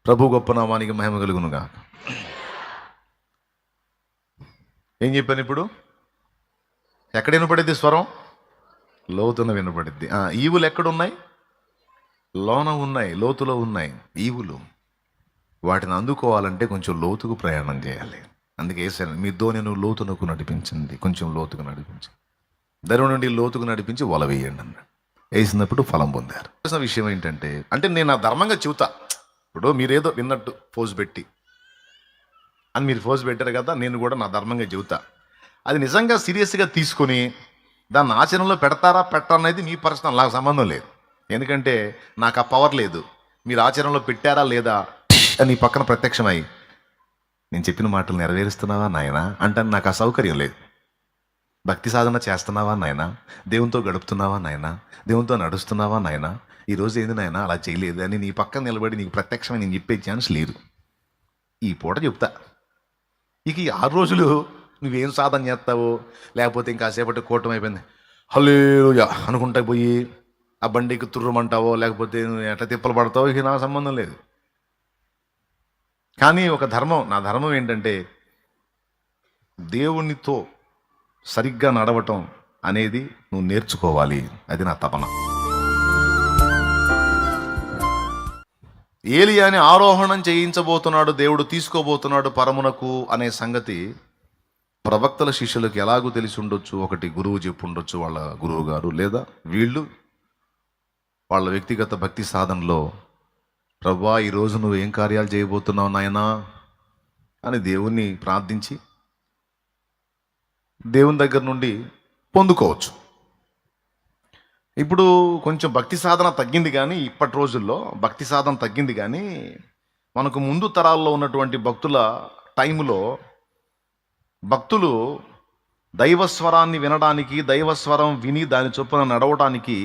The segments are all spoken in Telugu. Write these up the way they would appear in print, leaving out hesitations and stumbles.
ప్రభు గొప్ప నామానికి మహిమ కలుగునుగా. ఏం చెప్పాను ఇప్పుడు? ఎక్కడ వినపడిద్ది స్వరం? లోతున వినపడిద్ది. ఈవులు ఎక్కడున్నాయి? లోన ఉన్నాయి, లోతులో ఉన్నాయి ఈవులు. వాటిని అందుకోవాలంటే కొంచెం లోతుకు ప్రయాణం చేయాలి. అందుకే వేసాను, మీ ధోని నువ్వు లోతునకు నడిపించింది, కొంచెం లోతుకు నడిపించి ధర నుండి లోతుకు నడిపించి వల వేయండి అన్నాడు. వేసినప్పుడు ఫలం పొందారు. విషయం ఏంటంటే, అంటే నేను నా ధర్మంగా చెబుతా. ఇప్పుడు మీరేదో విన్నట్టు ఫోజ్ పెట్టి అని మీరు ఫోజ్ పెట్టారు కదా, నేను కూడా నా ధర్మంగా చెబుతా. అది నిజంగా సీరియస్గా తీసుకొని దాన్ని ఆచరణలో పెడతారా పెట్టరనేది మీ పర్సనల్, నాకు సంబంధం లేదు. ఎందుకంటే నాకు ఆ పవర్ లేదు. మీరు ఆచరణలో పెట్టారా లేదా అని పక్కన ప్రత్యక్షమై నేను చెప్పిన మాటలు నెరవేరుస్తున్నావా నాయనా అంటే నాకు ఆ సౌకర్యం లేదు. భక్తి సాధన చేస్తున్నావా నాయనా, దేవునితో గడుపుతున్నావా నాయనా, దేవునితో నడుస్తున్నావా నాయనా, ఈరోజు ఏంది నాయనా అలా చేయలేదు అని నీ పక్కన నిలబడి నీకు ప్రత్యక్షమై నేను చెప్పే ఛాన్స్ లేదు. ఈ పూట చెప్తా. ఇక ఈ 6 రోజులు నువ్వేం సాధన చేస్తావో, లేకపోతే ఇంకాసేపటి కూటమి అయిపోయింది హల్లెలూయా అనుకుంటా పోయి ఆ బండికి తుర్రమంటావో, లేకపోతే నువ్వు ఎట్లా తిప్పలు పడతావో, ఇక నాకు సంబంధం లేదు. కానీ ఒక ధర్మం, నా ధర్మం ఏంటంటే దేవునితో సరిగ్గా నడవటం అనేది నువ్వు నేర్చుకోవాలి. అది నా తపన. ఏలియాని ఆరోహణం చేయించబోతున్నాడు దేవుడు, తీసుకోబోతున్నాడు పరమునకు అనే సంగతి ప్రవక్తల శిష్యులకు ఎలాగూ తెలిసి ఉండొచ్చు. ఒకటి గురువు చెప్పుండొచ్చు, వాళ్ళ గురువు గారు, లేదా వీళ్ళు వాళ్ళ వ్యక్తిగత భక్తి సాధనలో ప్రభువా ఈరోజు నువ్వు ఏం కార్యాలు చేయబోతున్నావు నాయనా అని దేవుణ్ణి ప్రార్థించి దేవుని దగ్గర నుండి పొందుకోవచ్చు. ఇప్పుడు కొంచెం భక్తి సాధన తగ్గింది, కానీ ఇప్పటి రోజుల్లో భక్తి సాధన తగ్గింది. కానీ మనకు ముందు తరాల్లో ఉన్నటువంటి భక్తుల టైంలో భక్తులు దైవస్వరాన్ని వినడానికి, దైవస్వరం విని దాని చొప్పున నడవడానికి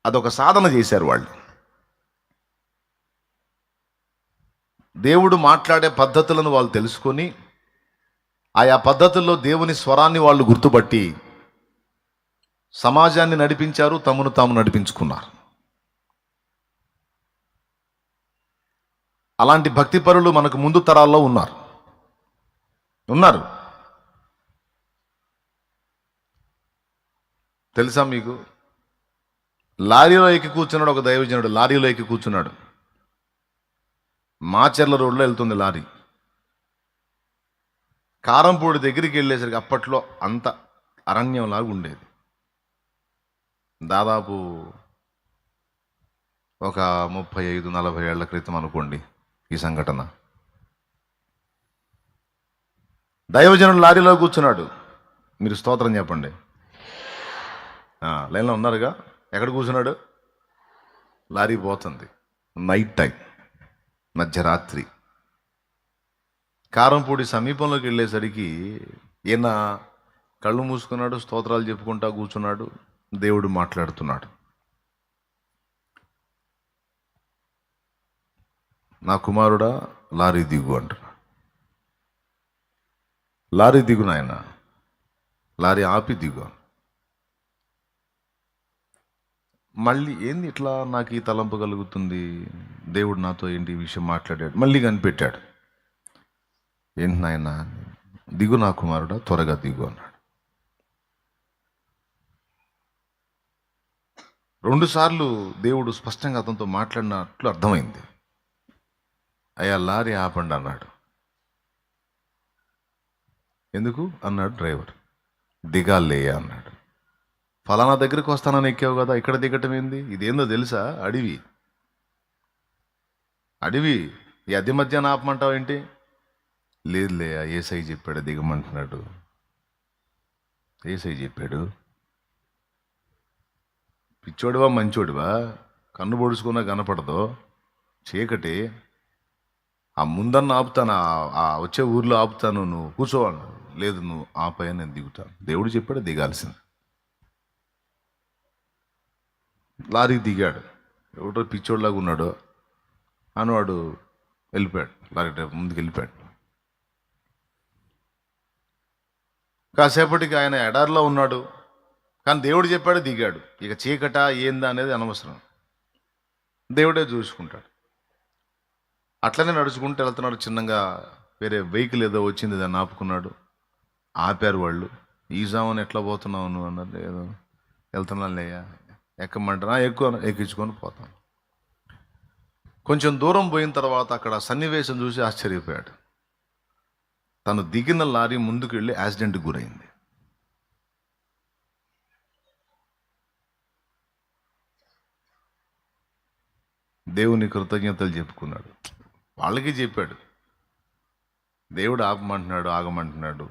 అదొక సాధన చేశారు. వాళ్ళు దేవుడు మాట్లాడే పద్ధతులను వాళ్ళు తెలుసుకొని ఆయా పద్ధతుల్లో దేవుని స్వరాన్ని వాళ్ళు గుర్తుపట్టి సమాజాన్ని నడిపించారు, తమను తాము నడిపించుకున్నారు. అలాంటి భక్తిపరులు మనకు ముందు తరాల్లో ఉన్నారు. తెలుసా మీకు? లారీలో ఎక్కి కూర్చున్నాడు ఒక దైవజనుడు. లారీలో ఎక్కి కూర్చున్నాడు. మాచెర్ల రోడ్లో వెళ్తుంది లారీ. కారంపూడి దగ్గరికి వెళ్ళేసరికి అప్పట్లో అంత అరణ్యంలాగా ఉండేది. దాదాపు ఒక 35-40 ఏళ్ల క్రితం అనుకోండి ఈ సంఘటన. దైవజనుడు లారీలో కూర్చున్నాడు. మీరు స్తోత్రం చెప్పండి. లైన్లో ఉన్నారుగా. ఎక్కడ కూర్చున్నాడు? లారీ పోతుంది, నైట్ టైం, మధ్యరాత్రి. కారంపూడి సమీపంలోకి వెళ్ళేసరికి ఈయన కళ్ళు మూసుకున్నాడు, స్తోత్రాలు చెప్పుకుంటా కూర్చున్నాడు. దేవుడు మాట్లాడుతున్నాడు. నా కుమారుడా లారీ దిగు అంటున్నాడు. లారీ దిగు నాయన, లారీ ఆపి దిగు. మళ్ళీ ఏంది ఇట్లా నాకు ఈ తలంపు కలుగుతుంది, దేవుడు నాతో ఏంటి ఈ విషయం మాట్లాడాడు. మళ్ళీ కనిపెట్టాడు. ఏంటి నాయన, దిగు నా కుమారుడా, త్వరగా దిగు అన్నాడు. 2 సార్లు దేవుడు స్పష్టంగా అతనితో మాట్లాడినట్లు అర్థమైంది. అయ్యా లారీ ఆపండి అన్నాడు. ఎందుకు అన్నాడు డ్రైవర్. దిగాలే అన్నాడు. ఫలానా దగ్గరికి వస్తానని ఎక్కావు కదా, ఇక్కడ దిగటం ఏంది? ఇదేందో తెలుసా? అడవి ఈ అద్దె మధ్యాహ్నం ఆపమంటావు ఏంటి? లేదులే, ఏసై చెప్పాడు దిగమంటున్నాడు. ఏసై చెప్పాడు. పిచ్చోడివా మంచోడివా? కన్ను పొడుచుకున్నా కనపడదు, చీకటి. ఆ ముందన్న ఆపుతాను, ఆ వచ్చే ఊర్లో ఆపుతాను, నువ్వు కూర్చోవాలి. లేదు, నువ్వు ఆపయ్యా, నేను దిగుతాను. దేవుడు చెప్పాడు దిగాల్సింది. లారీ దిగాడు. ఎవడో పిచ్చోడిలాగా ఉన్నాడు అని వాడు వెళ్ళిపోయాడు. లారీ డ్రైవర్ ముందుకు వెళ్ళిపోయాడు. కాసేపటికి ఆయన ఎడారిలో ఉన్నాడు, కానీ దేవుడు చెప్పాడు దిగాడు. ఇక చీకట ఏందా అనేది అనవసరం, దేవుడే చూసుకుంటాడు. అట్లనే నడుచుకుంటూ వెళ్తున్నాడు. చిన్నగా వేరే వెహికల్ ఏదో వచ్చింది, దాన్ని ఆపుకున్నాడు. ఆపారు వాళ్ళు. ఈ జామున ఎట్లా పోతున్నావు నువ్వు అన్నారు. ఏదో వెళ్తున్నాను లేయ్యా, ఎక్కమంటారా, ఎక్కించుకొని పోతాను. కొంచెం దూరం పోయిన తర్వాత అక్కడ సన్నివేశం చూసి ఆశ్చర్యపోయాడు. తను దిగిన లారీ ముందుకు వెళ్ళి యాక్సిడెంట్కి గురైంది. దేవుని కృతజ్ఞతలు చెప్పుకున్నాడు. వాళ్ళకి చెప్పాడు, దేవుడు ఆపమంటున్నాడు, ఆగమంటున్నాడు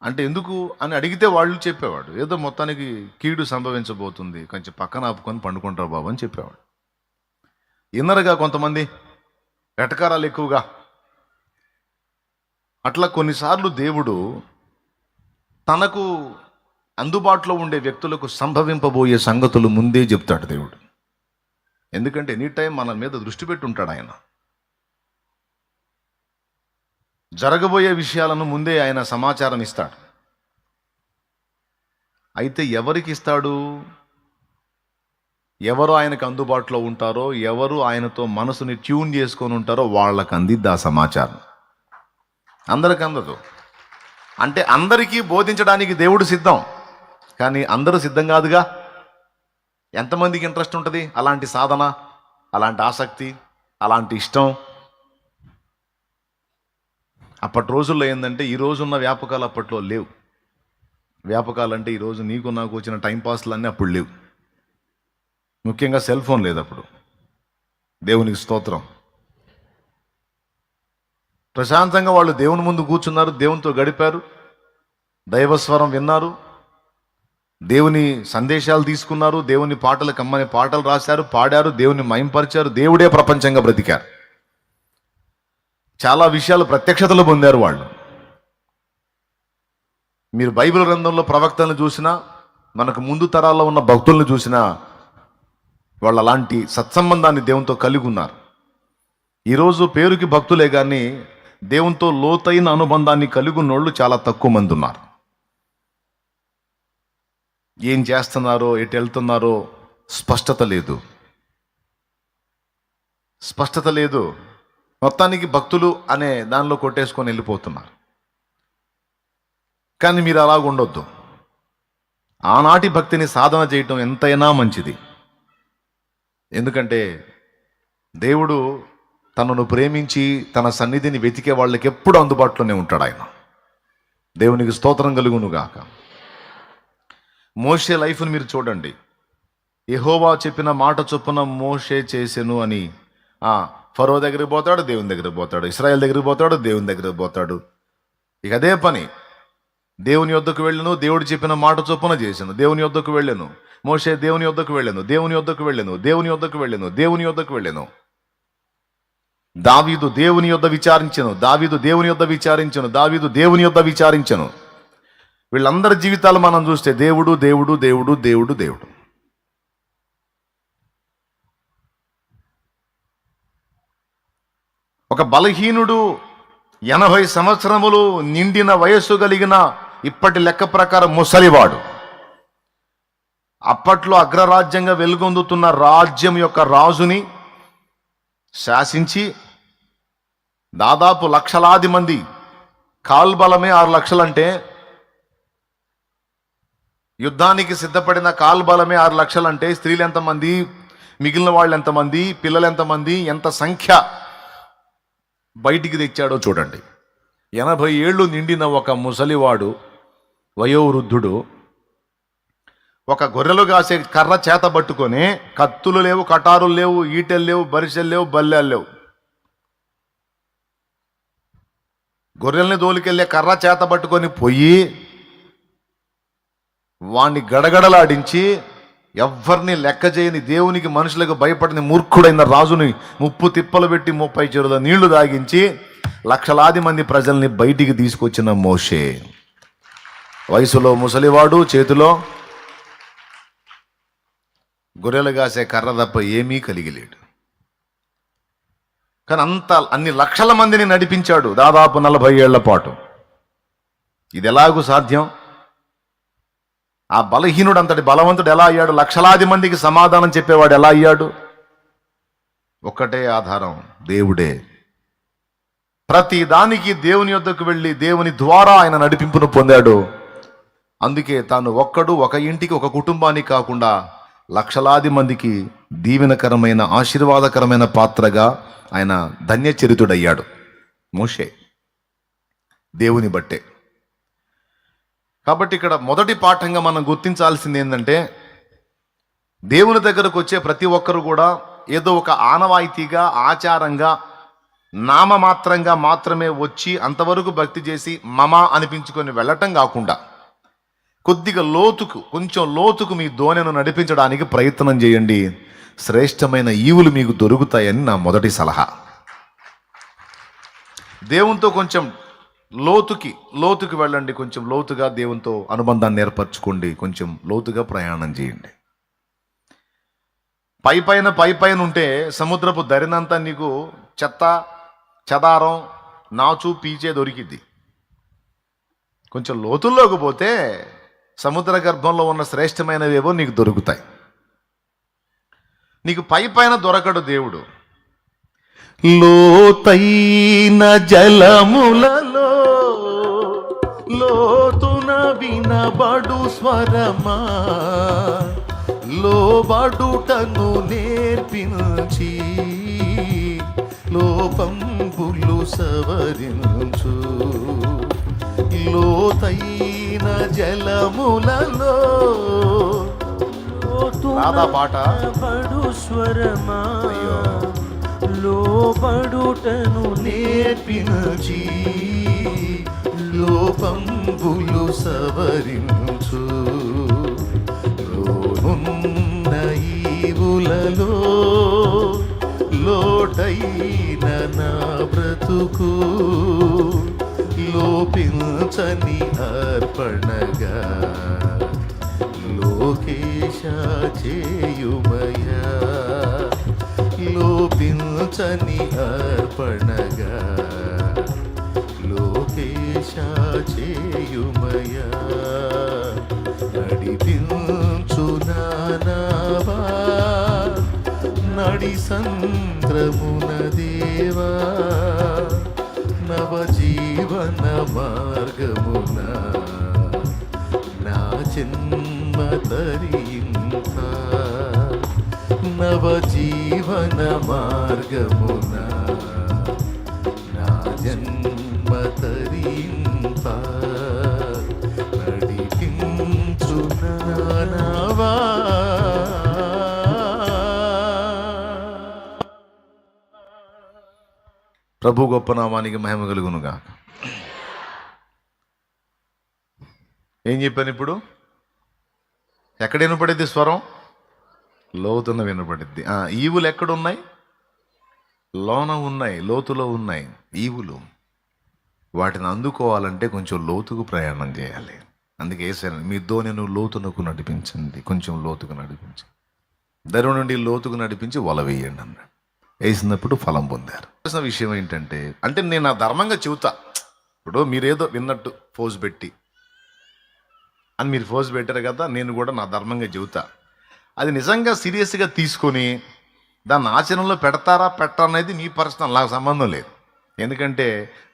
అంటే ఎందుకు అని అడిగితే వాళ్ళు చెప్పేవాడు, ఏదో మొత్తానికి కీడు సంభవించబోతుంది, కొంచెం పక్కన ఆపుకొని పండుకుంటారు బాబు అని చెప్పేవాడు. ఇన్నరగా కొంతమంది వెటకారాలు ఎక్కువగా. అట్లా కొన్నిసార్లు దేవుడు తనకు అందుబాటులో ఉండే వ్యక్తులకు సంభవింపబోయే సంగతులు ముందే చెప్తాడు దేవుడు. ఎందుకంటే ఎనీ టైం మన మీద దృష్టి పెట్టి ఉంటాడు ఆయన. జరగబోయే విషయాలను ముందే ఆయన సమాచారం ఇస్తాడు. అయితే ఎవరికి ఇస్తాడు? ఎవరు ఆయనకు అందుబాటులో ఉంటారో, ఎవరు ఆయనతో మనసుని ట్యూన్ చేసుకొని ఉంటారో వాళ్ళకి అందిద్ది ఆ సమాచారం. అందరికి అందదు. అంటే అందరికీ బోధించడానికి దేవుడు సిద్ధం, కానీ అందరూ సిద్ధం కాదుగా. ఎంతమందికి ఇంట్రెస్ట్ ఉంటుంది అలాంటి సాధన, అలాంటి ఆసక్తి, అలాంటి ఇష్టం? అప్పటి రోజుల్లో ఏంటంటే ఈ రోజున్న వ్యాపకాలు అప్పట్లో లేవు. వ్యాపకాలు అంటే ఈరోజు నీకు నాకు వచ్చిన టైంపాస్లు అన్నీ అప్పుడు లేవు. ముఖ్యంగా సెల్ ఫోన్ లేదు అప్పుడు. దేవునికి స్తోత్రం. ప్రశాంతంగా వాళ్ళు దేవుని ముందు కూర్చున్నారు, దేవునితో గడిపారు, దైవస్వరం విన్నారు, దేవుని సందేశాలు తీసుకున్నారు, దేవుని పాటలు కమ్మని పాటలు రాశారు, పాడారు, దేవుని మహింపరిచారు, దేవుడే ప్రపంచంగా బ్రతికారు. చాలా విషయాలు ప్రత్యక్షతలు పొందారు వాళ్ళు. మీరు బైబిల్ గ్రంథంలో ప్రవక్తలను చూసినా, మనకు ముందు తరాల్లో ఉన్న భక్తులను చూసినా, వాళ్ళు అలాంటి సత్సంబంధాన్ని దేవునితో కలిగి ఉన్నారు. ఈరోజు పేరుకి భక్తులే కానీ దేవునితో లోతైన అనుబంధాన్ని కలిగి ఉన్నోళ్ళు చాలా తక్కువ మంది ఉన్నారు. ఏం చేస్తున్నారో, ఎటు వెళ్తున్నారో స్పష్టత లేదు. స్పష్టత లేదు. మొత్తానికి భక్తులు అనే దానిలో కొట్టేసుకొని వెళ్ళిపోతున్నారు. కానీ మీరు అలాగ ఉండొద్దు. ఆనాటి భక్తిని సాధన చేయటం ఎంతైనా మంచిది. ఎందుకంటే దేవుడు తనను ప్రేమించి తన సన్నిధిని వెతికే వాళ్ళకి ఎప్పుడు అందుబాటులోనే ఉంటాడు ఆయన. దేవునికి స్తోత్రం కలుగునుగాక. మోషే లైఫ్ని మీరు చూడండి. యెహోవా చెప్పిన మాట చొప్పున మోషే చేసెను అని ఫరో దగ్గరికి పోతాడు, దేవుని దగ్గరికి పోతాడు, ఇశ్రాయేల్ దగ్గరికి పోతాడు, దేవుని దగ్గరికి పోతాడు. ఇక అదే పని. దేవుని యొద్దకు వెళ్ళను, దేవుడు చెప్పిన మాట చొప్పున చేశాను, దేవుని యొద్దకు వెళ్ళాను. మోషే దేవుని యొద్దకు వెళ్ళాను, దేవుని యొద్దకు వెళ్ళాను, దేవుని యొద్దకు వెళ్ళాను, దేవుని యొద్దకు వెళ్ళాను. దావీదు దేవుని యొద్ద విచారించను, దావీదు దేవుని యొద్ద విచారించను, దావీదు దేవుని యొద్ద విచారించను. వీళ్ళందరి జీవితాలు మనం చూస్తే దేవుడు దేవుడు దేవుడు దేవుడు దేవుడు. ఒక బలహీనుడు 80 సంవత్సరములు నిండిన వయస్సు కలిగిన ఇప్పటి లెక్క ప్రకారం ముసలివాడు, అప్పట్లో అగ్రరాజ్యంగా వెలుగొందుతున్న రాజ్యం యొక్క రాజుని శాసించి దాదాపు లక్షలాది మంది, కాల్బలమే 6 లక్షలంటే యుద్ధానికి సిద్ధపడిన కాల్బలమే 6 లక్షలంటే స్త్రీలు ఎంతమంది, మిగిలిన వాళ్ళు ఎంతమంది, పిల్లలు ఎంతమంది, ఎంత సంఖ్య బయటికి తెచ్చాడో చూడండి. 80 ఏళ్ళు నిండిన ఒక ముసలివాడు, వయోవృద్ధుడు, ఒక గొర్రెలు కాసే కర్ర చేత పట్టుకొని, కత్తులు లేవు, కటారులు లేవు, ఈటెలు లేవు, బరిసెలు లేవు, బల్లెలు లేవు, గొర్రెల్ని దోలికెళ్ళే కర్ర చేత పట్టుకొని పోయి వాణ్ణి గడగడలాడించి ఎవ్వరిని లెక్క చేయని, దేవునికి మనుషులకు భయపడని మూర్ఖుడైన రాజుని ముప్పు తిప్పలు పెట్టి 30 చెరువుల నీళ్లు దాగించి లక్షలాది మంది ప్రజల్ని బయటికి తీసుకొచ్చిన మోషే. వయసులో ముసలివాడు, చేతిలో గొర్రెలు కాసే కర్ర తప్ప ఏమీ కలిగిలేడు. కానీ అన్ని లక్షల మందిని నడిపించాడు దాదాపు 40 ఏళ్ల పాటు. ఇది ఎలాగూ సాధ్యం? ఆ బలహీనుడు అంతటి బలవంతుడు ఎలా అయ్యాడు? లక్షలాది మందికి సమాధానం చెప్పేవాడు ఎలా అయ్యాడు? ఒక్కటే ఆధారం, దేవుడే. ప్రతి దానికి దేవుని యొద్దకు వెళ్ళి దేవుని ద్వారా ఆయన నడిపింపును పొందాడు. అందుకే తాను ఒక్కడు ఒక ఇంటికి ఒక కుటుంబానికి కాకుండా లక్షలాది మందికి దీవెనకరమైన ఆశీర్వాదకరమైన పాత్రగా ఆయన ధన్యచరితుడయ్యాడు. మోషే దేవుని బట్టే. కాబట్టి ఇక్కడ మొదటి పాఠంగా మనం గుర్తించాల్సింది ఏంటంటే, దేవుని దగ్గరకు వచ్చే ప్రతి ఒక్కరు కూడా ఏదో ఒక ఆనవాయితీగా, ఆచారంగా, నామమాత్రంగా మాత్రమే వచ్చి అంతవరకు భక్తి చేసి మమ అనిపించుకొని వెళ్ళటం కాకుండా కొద్దిగా కొంచెం లోతుకు మీ దోణెను నడిపించడానికి ప్రయత్నం చేయండి. శ్రేష్టమైన ఈవులు మీకు దొరుకుతాయని నా మొదటి సలహా. దేవునితో కొంచెం లోతుకి వెళ్ళండి. కొంచెం లోతుగా దేవునితో అనుబంధాన్ని ఏర్పరచుకోండి. కొంచెం లోతుగా ప్రయాణం చేయండి. పైపైన ఉంటే సముద్రపు దరినంతా నీకు చెత్త చెదారం నాచు పీచే దొరికిద్ది. కొంచెం లోతుల్లోకి పోతే సముద్ర గర్భంలో ఉన్న శ్రేష్టమైనవేవో నీకు దొరుకుతాయి. నీకు పైపైన దొరకడు దేవుడు. లోతైన జలములలో లోతున వినబడు స్వరమా, లోబడుటను నేర్పించి లోపంబులు సవరించు. లోతైన జలములలో రాధా పాట బడు స్వరమా, లోబడుటను నేర్పించి లోపంబులు సవరించు. లోనున్న ఈవులలో లోటైన నా బ్రతుకు లోపించని అర్పణగా లోకేశ చేయుమయా. లోపించని అర్పణగా లోకేశ చేయుమయా. నడిపించు నానావా నడి సంద్రమున దేవా, నవజీవన మార్గమున నా జన్మ తరింప. నవజీవన మార్గమున నా జన్మ తరింప. నడిపించు నానావా. ప్రభు గొప్ప నామానికి మహిమ కలుగునుగా. ఏం చెప్పాను ఇప్పుడు? ఎక్కడ వినపడిద్ది స్వరం? లోతున వినపడిద్ది. ఈవులు ఎక్కడున్నాయి? లోన ఉన్నాయి, లోతులో ఉన్నాయి ఈవులు. వాటిని అందుకోవాలంటే కొంచెం లోతుకు ప్రయాణం చేయాలి. అందుకే వేసాను, మీ దోణెను లోతునకు నడిపించండి, కొంచెం లోతుకు నడిపించి దరు నుండి లోతుకు నడిపించి వల వేయండి అన్నాడు. వేసినప్పుడు ఫలం పొందారు. విషయం ఏంటంటే, అంటే నేను నా ధర్మంగా చెబుతా. ఇప్పుడు మీరేదో విన్నట్టు ఫోజ్ పెట్టి అని మీరు ఫోజ్ పెట్టారు కదా, నేను కూడా నా ధర్మంగా చెబుతా. అది నిజంగా సీరియస్గా తీసుకొని దాన్ని ఆచరణలో పెడతారా పెట్టరనేది మీ పర్సనల్, నాకు సంబంధం లేదు. ఎందుకంటే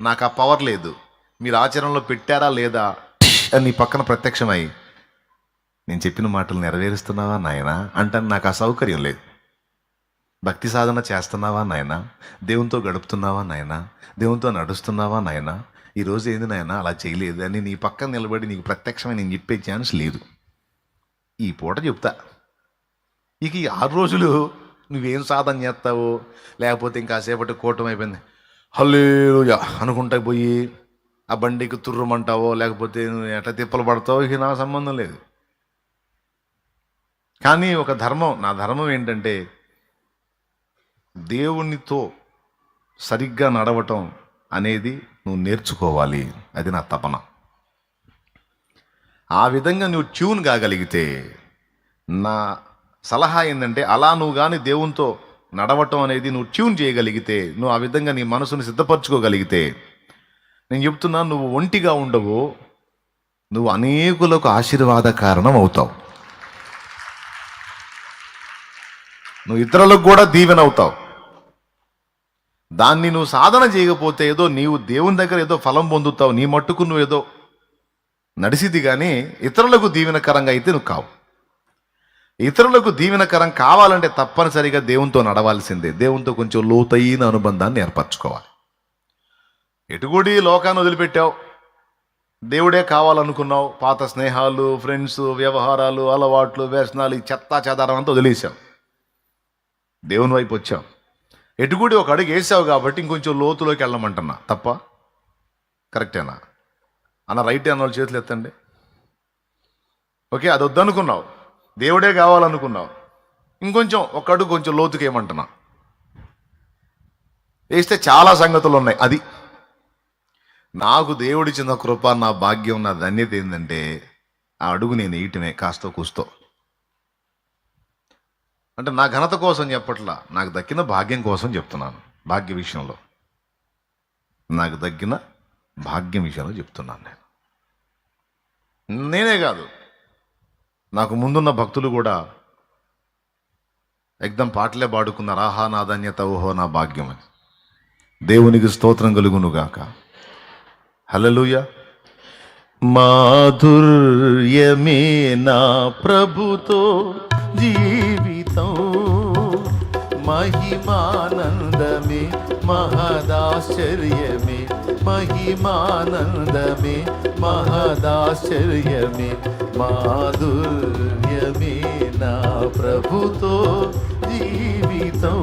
నాకు ఆ పవర్ లేదు. మీరు ఆచరణలో పెట్టారా లేదా అని నీ పక్కన ప్రత్యక్షమై నేను చెప్పిన మాటలు నెరవేరుస్తున్నావా నాయనా అంటే నాకు ఆ సౌకర్యం లేదు. భక్తి సాధన చేస్తున్నావా నాయనా, దేవునితో గడుపుతున్నావా నాయనా, దేవునితో నడుస్తున్నావా నాయనా, ఈరోజు ఏంది నాయనా అలా చేయలేదు అని నీ పక్కన నిలబడి నీకు ప్రత్యక్షమై నేను చెప్పే ఛాన్స్ లేదు. ఈ పూట చెప్తా. ఇక ఈ 6 రోజులు నువ్వేం సాధన చేస్తావో, లేకపోతే ఇంకాసేపటి కూటమి అయిపోయింది హల్లెలూయా అనుకుంటా పోయి ఆ బండికి తుర్రమంటావో, లేకపోతే నువ్వు ఎట్లా తిప్పలు పడతావో, ఇక నాకు సంబంధం లేదు. కానీ ఒక ధర్మం, నా ధర్మం ఏంటంటే దేవునితో సరిగ్గా నడవటం అనేది నువ్వు నేర్చుకోవాలి. అది నా తపన. ఆ విధంగా నువ్వు ట్యూన్ కాగలిగితే, నా సలహా ఏంటంటే అలా నువ్వు కానీ దేవునితో నడవటం అనేది నువ్వు ట్యూన్ చేయగలిగితే, నువ్వు ఆ విధంగా నీ మనసుని సిద్ధపరచుకోగలిగితే, నేను చెప్తున్నా, నువ్వు ఒంటిగా ఉండవు, నువ్వు అనేకులకు ఆశీర్వాద కారణం అవుతావు. నువ్వు ఇతరులకు కూడా దీవెన అవుతావు. దాన్ని నువ్వు సాధన చేయకపోతే ఏదో నీవు దేవుని దగ్గర ఏదో ఫలం పొందుతావు, నీ మట్టుకు నువ్వు ఏదో నడిసిది, కానీ ఇతరులకు దీవెనకరంగా అయితే నువ్వు కావు. ఇతరులకు దీవెనకరం కావాలంటే తప్పనిసరిగా దేవునితో నడవాల్సిందే. దేవునితో కొంచెం లోతైన అనుబంధాన్ని ఏర్పరచుకోవాలి. ఎటుగుడి లోకాన్ని వదిలిపెట్టావు, దేవుడే కావాలనుకున్నావు, పాత స్నేహాలు, ఫ్రెండ్స్, వ్యవహారాలు, అలవాట్లు, వ్యసనాలు, ఈ చెత్తా చెదారం అంతా వదిలేసావు, దేవుని వైపు వచ్చావు. ఎటుగుడి ఒక అడుగు వేసావు కాబట్టి ఇంకొంచెం లోతులోకి వెళ్ళమంటున్నా. తప్ప? కరెక్టేనా అన్న? రైటే అన్న వాళ్ళు చేతులు ఎత్తండి. ఓకే, అది వద్దనుకున్నావు, దేవుడే కావాలనుకున్నావు, ఇంకొంచెం ఒక అడుగు కొంచెం లోతుకి ఏమంటున్నా వేస్తే చాలా సంగతులు ఉన్నాయి. అది నాకు దేవుడిచ్చిన కృప, నా భాగ్యం, నా ధన్యత ఏంటంటే ఆ అడుగు నేను వేయటమే కాస్తో కూస్తో. అంటే నా ఘనత కోసం చెప్పట్లా, నాకు దక్కిన భాగ్యం కోసం చెప్తున్నాను. భాగ్య విషయంలో నాకు దక్కిన భాగ్యం విషయంలో చెప్తున్నాను. నేనే కాదు, నాకు ముందున్న భక్తులు కూడా ఎగ్దం పాటలే పాడుకున్నారు, ఆహా నా ధన్యత, ఓహో నా భాగ్యం అని. దేవునికి స్తోత్రం కలుగునుగాక. హల్లెలూయా. మాధుర్యమే నా ప్రభుతో జీవితం, మహిమానందమే మహదాశ్చర్యమే, మహిమానందమే మహదాశ్చర్యమే, మాధుర్యమే నా ప్రభుతో జీవితం.